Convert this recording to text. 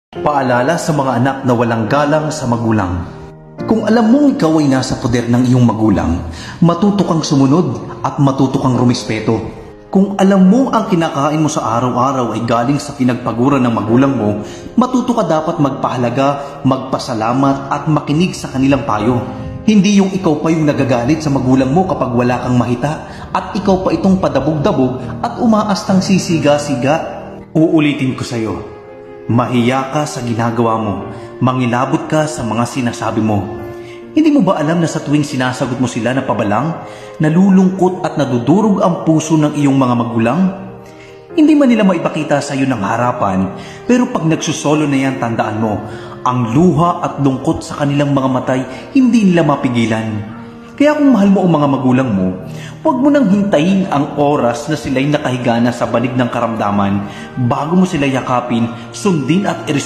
Paalala sa mga anak na walang galang sa magulang. Kung alam mong ikaw ay nasa poder ng iyong magulang, matuto kang sumunod at matuto kang rumispeto. Kung alam mo ang kinakain mo sa araw-araw ay galing sa pinagpaguran ng magulang mo, matuto ka dapat magpahalaga, magpasalamat at makinig sa kanilang payo. Hindi yung ikaw pa yung nagagalit sa magulang mo kapag wala kang mahita at ikaw pa itong padabog-dabog at umaastang sisiga-siga. Uulitin ko sa'yo. Mahiya ka sa ginagawa mo, mangilabot ka sa mga sinasabi mo. Hindi mo ba alam na sa tuwing sinasagot mo sila na pabalang, nalulungkot at nadudurog ang puso ng iyong mga magulang? Hindi man nila maipakita sa iyo ng harapan, pero pag nagsusolo na yan, tandaan mo, ang luha at lungkot sa kanilang mga matay, hindi nila mapigilan. Kaya kung mahal mo ang mga magulang mo, huwag mo nang hintayin ang oras na sila'y nakahiga na sa banig ng karamdaman bago mo sila yakapin, sundin at